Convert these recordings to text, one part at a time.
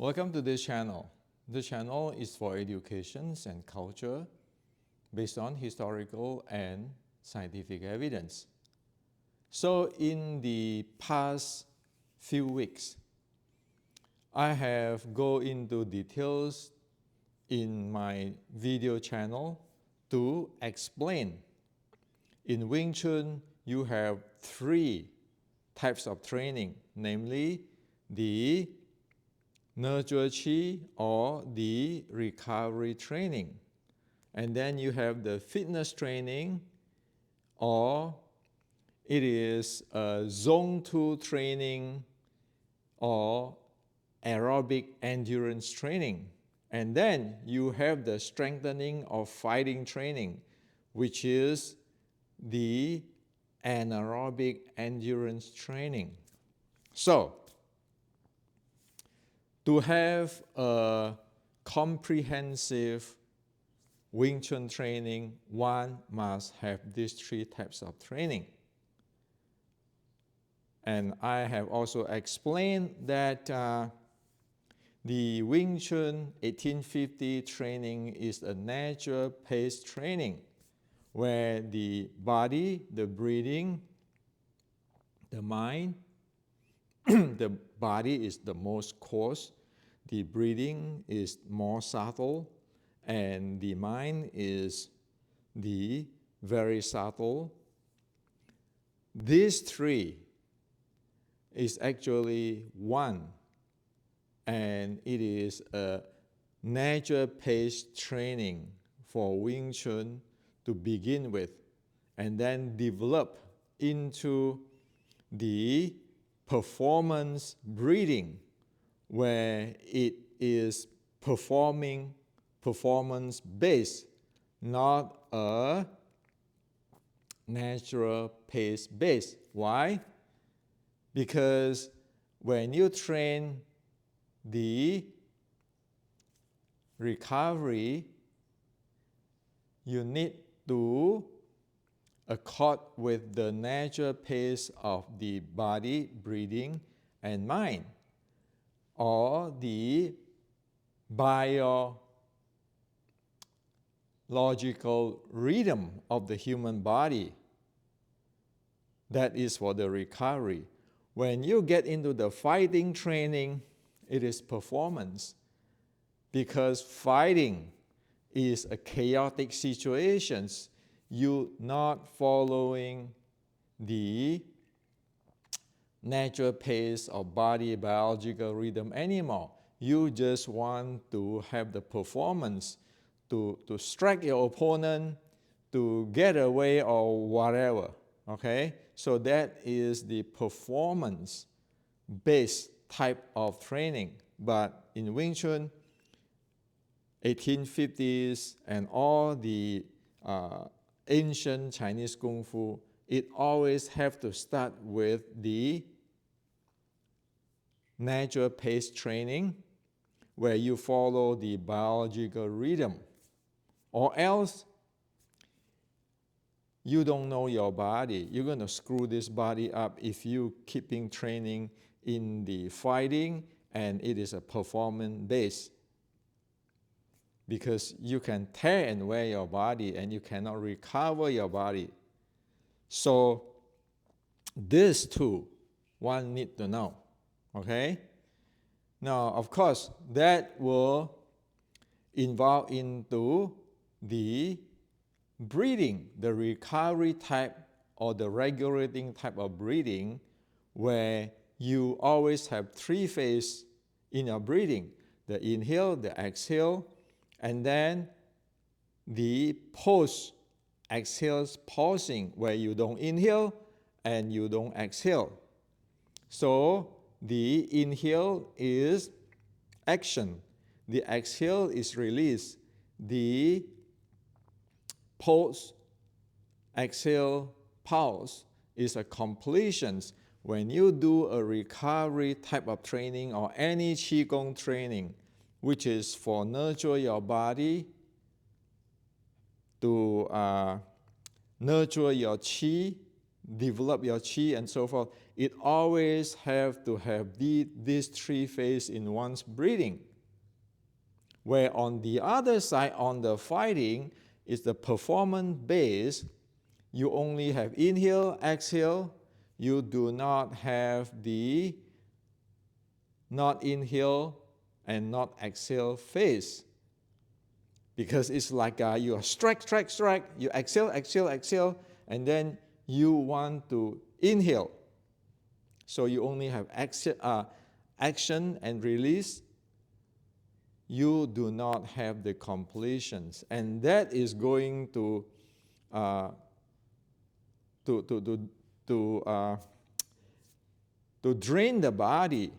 Welcome to this channel. This channel is for education and culture based on historical and scientific evidence. So in the past few weeks, I have gone into details in my video channel to explain. In Wing Chun, you have three types of training, namely the nurture qi or the recovery training. And then you have the fitness training, or it is a zone 2 training or aerobic endurance training. And then you have the strengthening of fighting training, which is the anaerobic endurance training. So, to have a comprehensive Wing Chun training, one must have these three types of training. And I have also explained that the Wing Chun 1850 training is a nature-paced training where the body, the breathing, the mind, the body is the most coarse, the breathing is more subtle, and the mind is the very subtle. These three is actually one, and it is a nature-paced training for Wing Chun to begin with, and then develop into the performance breathing, where it is performance-based, not a natural pace-based. Why? Because when you train the recovery, you need to accord with the natural pace of the body, breathing, and mind, or the biological rhythm of the human body. That is for the recovery. When you get into the fighting training, it is performance, because fighting is a chaotic situation. You not following the natural pace of body biological rhythm anymore. You just want to have the performance to strike your opponent, to get away or whatever. Okay? So that is the performance-based type of training. But in Wing Chun, 1850s and all the ancient Chinese Kung Fu, it always have to start with the natural pace training, where you follow the biological rhythm, or else you don't know your body. You're going to screw this body up if you keeping training in the fighting and it is a performance base, because you can tear and wear your body and you cannot recover your body. So these two, one need to know. Okay? Now, of course, that will involve into the breathing, the recovery type or the regulating type of breathing, where you always have three phases in your breathing: the inhale, the exhale, and then the post-exhale pausing, where you don't inhale and you don't exhale. So the inhale is action, the exhale is release, the post-exhale pause is a completion. When you do a recovery type of training or any Qigong training, which is for nurture your body, to nurture your qi, develop your qi and so forth, it always have to have these three phases in one's breathing. Where on the other side, on the fighting, is the performance base. You only have inhale, exhale. You do not have the not inhale and not exhale phase. Because it's like you are strike. You exhale, and then you want to inhale. So you only have action and release. You do not have the completions, and that is going to drain the body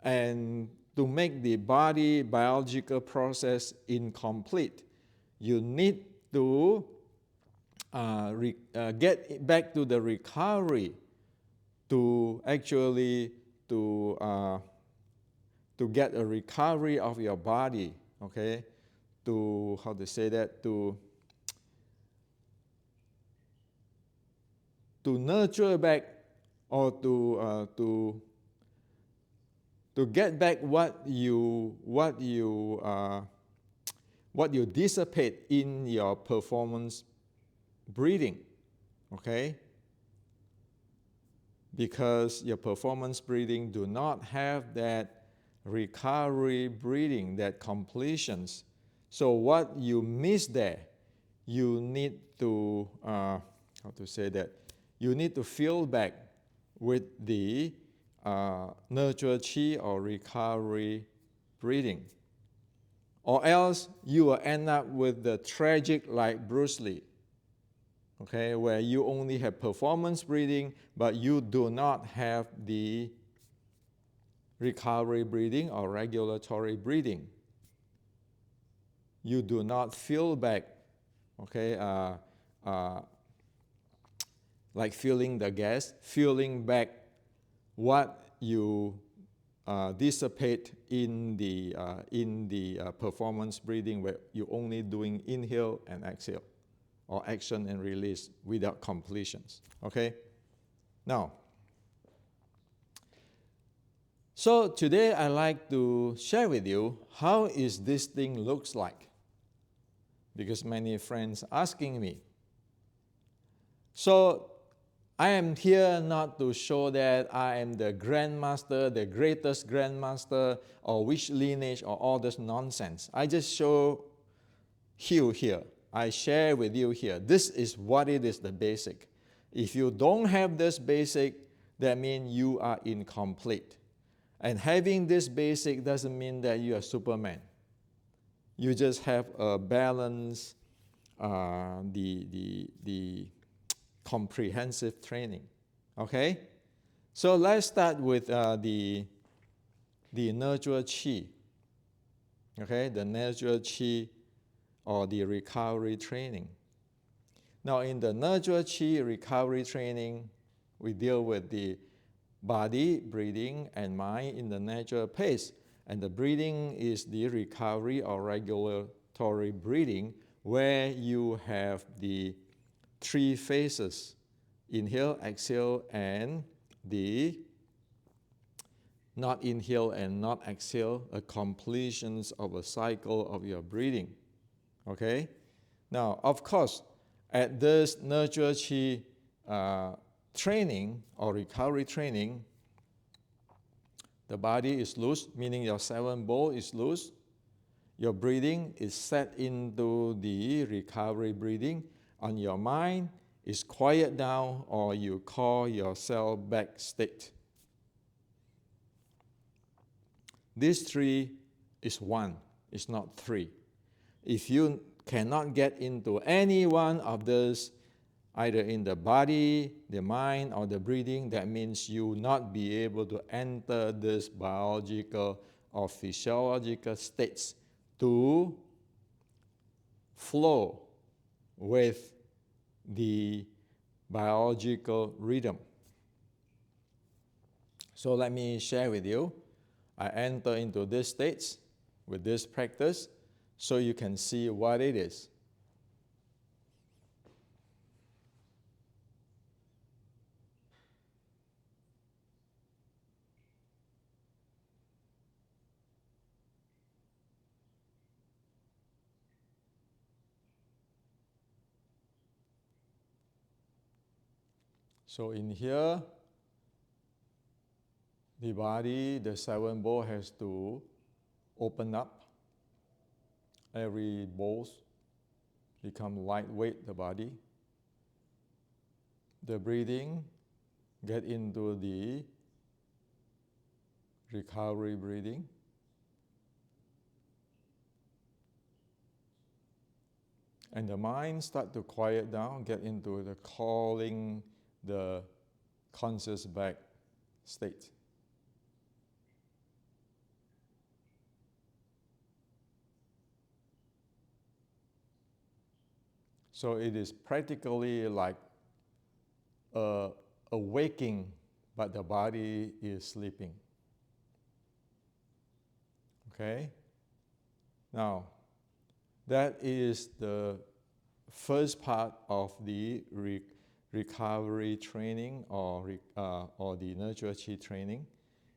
and to make the body biological process incomplete. You need to get back to the recovery to actually to get a recovery of your body, okay? To, how to say that, to nurture back, or to get back what you dissipate in your performance breathing, okay? Because your performance breathing do not have that recovery breathing, that completions. So what you miss there, you need to, you need to fill back with the nurture chi or recovery breathing. Or else you will end up with the tragic like Bruce Lee, okay, where you only have performance breathing, but you do not have the recovery breathing or regulatory breathing. You do not fill back, okay, like filling the gas, filling back what you dissipate in the performance breathing, where you're only doing inhale and exhale, or action and release without completions, okay? Now, so today I'd like to share with you how is this thing looks like, because many friends asking me. So I am here not to show that I am the grandmaster, the greatest grandmaster, or which lineage, or all this nonsense. I just show you here. I share with you here. This is what it is, the basic. If you don't have this basic, that means you are incomplete. And having this basic doesn't mean that you are Superman. You just have a balance, the comprehensive training. Okay? So let's start with the nurture chi. Okay? The nurture chi or the recovery training. Now in the nurture chi recovery training, we deal with the body, breathing, and mind in the natural pace. And the breathing is the recovery or regulatory breathing, where you have the three phases: inhale, exhale, and the not inhale and not exhale, a completions of a cycle of your breathing. Okay? Now, of course, at this nurture chi training or recovery training, the body is loose, meaning your seven bowl is loose. Your breathing is set into the recovery breathing. On your mind is quiet down, or you call yourself back state. This three is one, it's not three. If you cannot get into any one of those, either in the body, the mind, or the breathing, that means you will not be able to enter this biological or physiological states to flow with the biological rhythm. So let me share with you. I enter into these states with this practice so you can see what it is. So in here, the body, the 7 ball has to open up. Every balls become lightweight, the body. The breathing get into the recovery breathing. And the mind start to quiet down, get into the calling the conscious back state. So it is practically like a waking, but the body is sleeping. Okay? Now, that is the first part of the recovery training or the nurture qi training.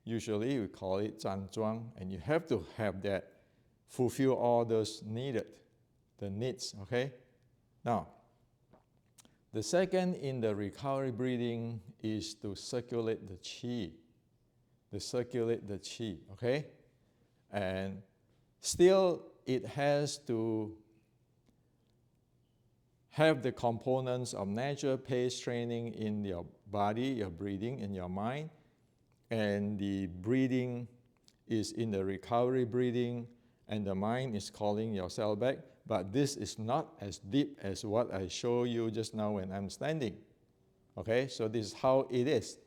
Usually we call it 站桩, and you have to have that, fulfill all those needed, the needs, okay? Now, the second in the recovery breathing is to circulate the qi. Okay? And still, it has to have the components of natural pace training in your body, your breathing, in your mind. And the breathing is in the recovery breathing, and the mind is calling yourself back. But this is not as deep as what I show you just now when I'm standing. Okay, so this is how it is.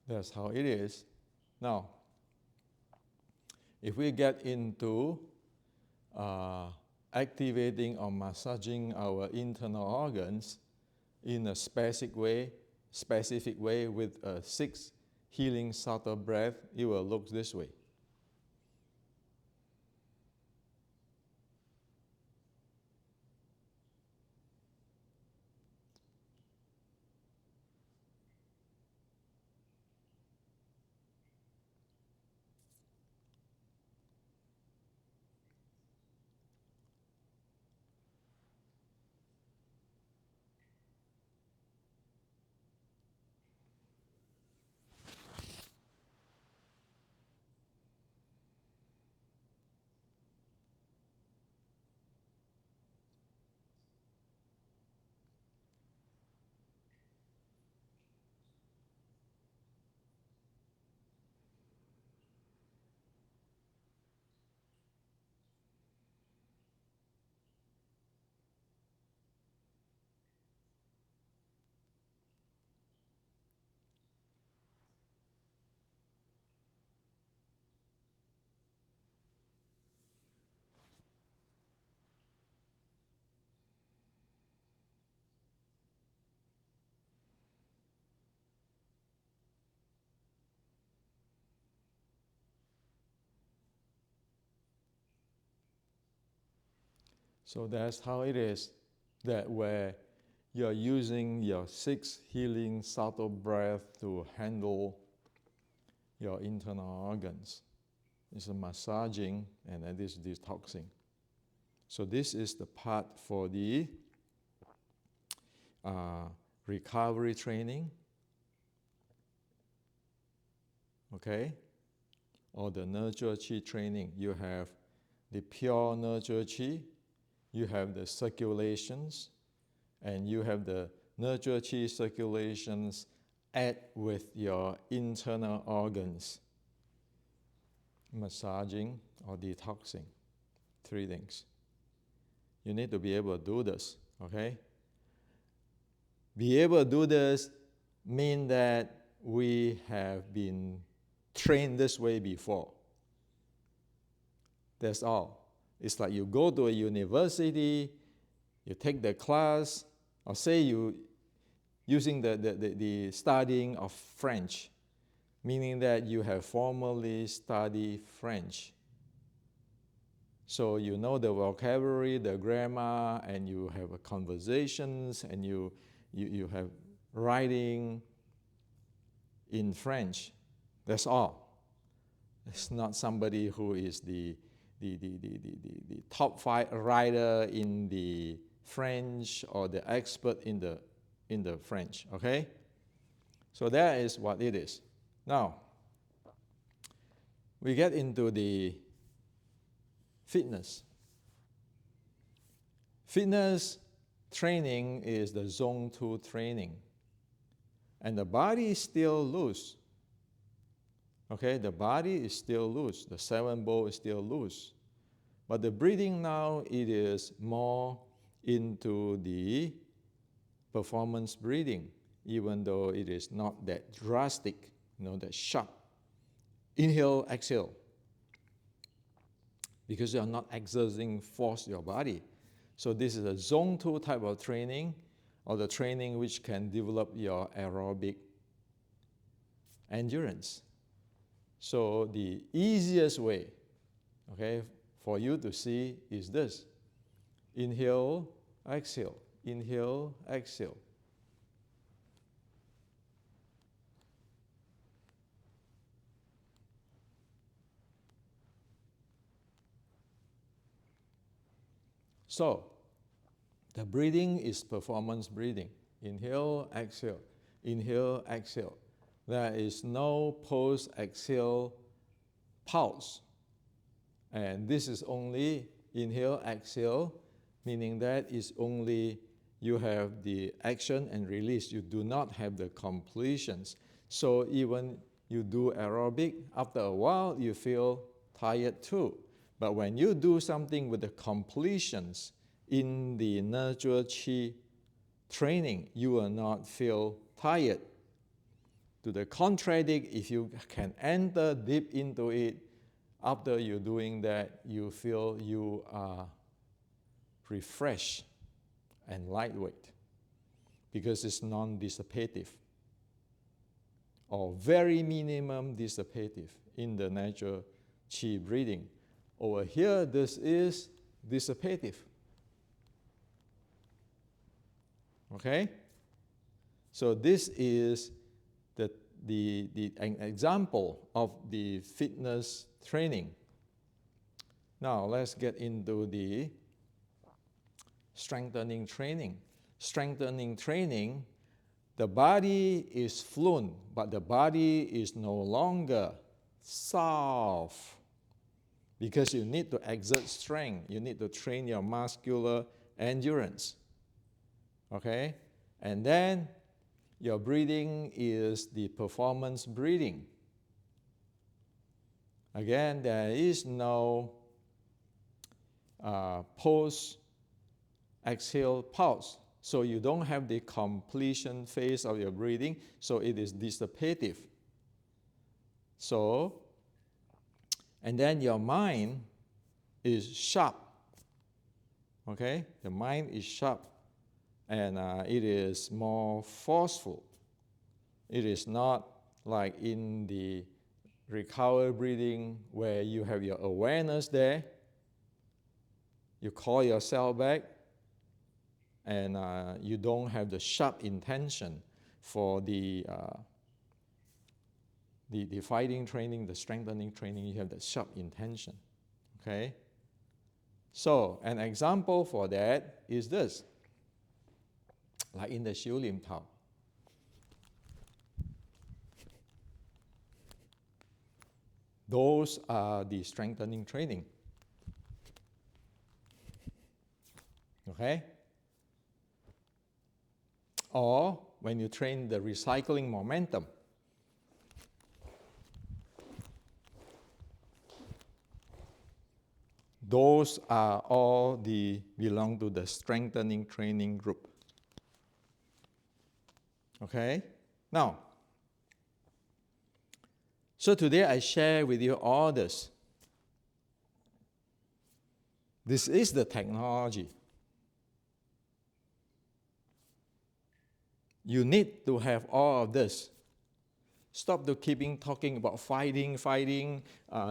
That's how it is. Now, if we get into activating or massaging our internal organs in a specific way with a 6 healing subtle breath, it will look this way. So that's how it is, that where you're using your 6 healing subtle breath to handle your internal organs. It's a massaging and it is detoxing. So this is the part for the recovery training, okay? Or the nurture qi training. You have the pure nurture qi, you have the circulations, and you have the nurture qi circulations add with your internal organs, massaging or detoxing, 3 things. You need to be able to do this, okay? Be able to do this means that we have been trained this way before. That's all. It's like you go to a university, you take the class, or say you using the studying of French. meaning that you have formally studied French. So you know the vocabulary, the grammar, and you have conversations, and you have writing in French. That's all. It's not somebody who is the top 5 writer in the French or the expert in the French. Okay? So that is what it is. Now, we get into the fitness. Fitness training is the Zone 2 training. And the body is still loose. Okay, the body is still loose. The 7 bowl is still loose. But the breathing now, it is more into the performance breathing, even though it is not that drastic, that sharp. Inhale, exhale. Because you are not exerting force your body. So this is a Zone 2 type of training, or the training which can develop your aerobic endurance. So the easiest way, okay, for you to see is this. Inhale, exhale. Inhale, exhale. So, the breathing is performance breathing. Inhale, exhale. Inhale, exhale. There is no post-exhale pause. And this is only inhale, exhale, meaning that is only you have the action and release. You do not have the completions. So even you do aerobic, after a while you feel tired too. But when you do something with the completions in the natural Qi training, you will not feel tired. To the contrary, if you can enter deep into it, after you're doing that, you feel you are refreshed and lightweight because it's non-dissipative or very minimum dissipative in the natural Qi breathing. Over here, this is dissipative. Okay? So this is an example of the fitness training. Now let's get into the strengthening training. Strengthening training, the body is fluent, but the body is no longer soft. Because you need to exert strength. You need to train your muscular endurance. Okay? And then your breathing is the performance breathing. Again, there is no post-exhale pause. So you don't have the completion phase of your breathing, so it is dissipative. So, and then your mind is sharp. Okay? The mind is sharp. And it is more forceful. It is not like in the recovery breathing where you have your awareness there. You call yourself back, and you don't have the sharp intention for the fighting training, the strengthening training. You have the sharp intention. Okay? So an example for that is this. Like in the Xiu Lim Tao. Those are the strengthening training. Okay? Or when you train the recycling momentum. Those are all belong to the strengthening training group. Okay? Now, so today I share with you all this. This is the technology. You need to have all of this Stop to keeping talking about fighting,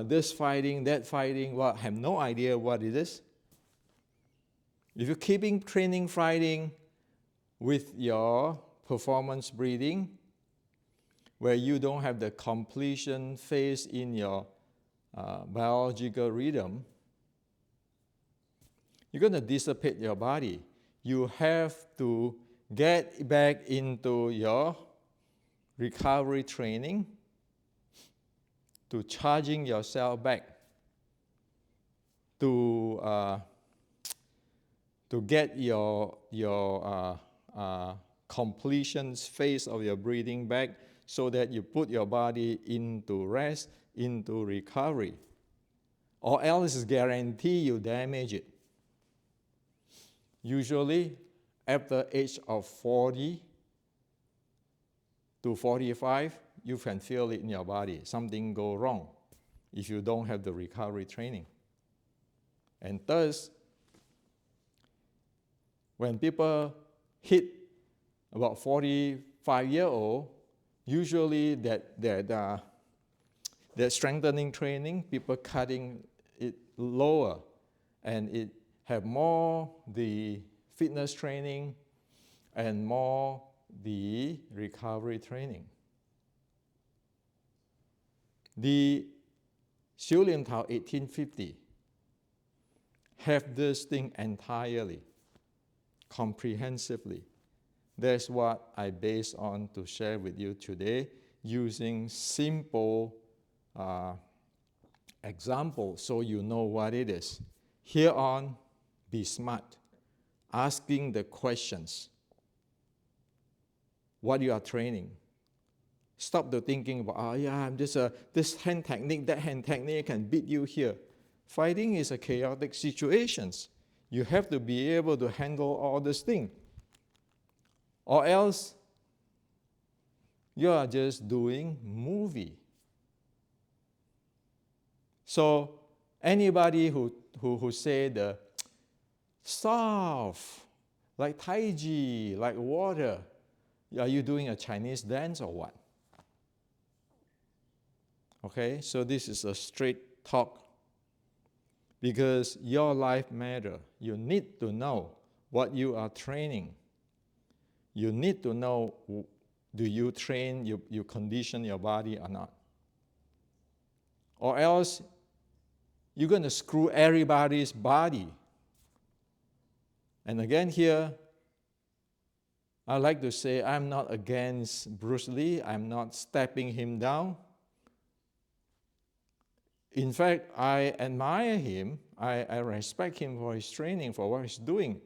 this fighting, that fighting. Well, I have no idea what it is. If you're keeping training fighting with your performance breathing, where you don't have the completion phase in your biological rhythm, you're going to dissipate your body. You have to get back into your recovery training to charging yourself back to get your completion phase of your breathing back, so that you put your body into rest, into recovery, or else guarantee you damage it. Usually, after age of 40 to 45, you can feel it in your body. Something go wrong if you don't have the recovery training. And thus, when people hit about 45-year-old, usually that strengthening training, people cutting it lower, and it have more the fitness training and more the recovery training. The Xiu Lian Tao 1850 have this thing entirely, comprehensively. That's what I base on to share with you today, using simple examples so you know what it is. Here on, be smart, asking the questions. What you are training. Stop the thinking about, I'm just this hand technique, that hand technique can beat you here. Fighting is a chaotic situation. You have to be able to handle all these things. Or else, you are just doing movie. So, anybody who say the soft, like Tai Chi, like water, are you doing a Chinese dance or what? Okay, so this is a straight talk. Because your life matters. You need to know what you are training. You need to know, do you train, you condition your body or not? Or else, you're going to screw everybody's body. And again here, I like to say I'm not against Bruce Lee. I'm not stepping him down. In fact, I admire him. I respect him for his training, for what he's doing.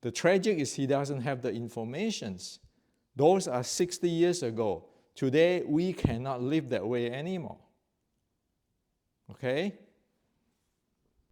The tragic is he doesn't have the information. Those are 60 years ago. Today, we cannot live that way anymore. Okay?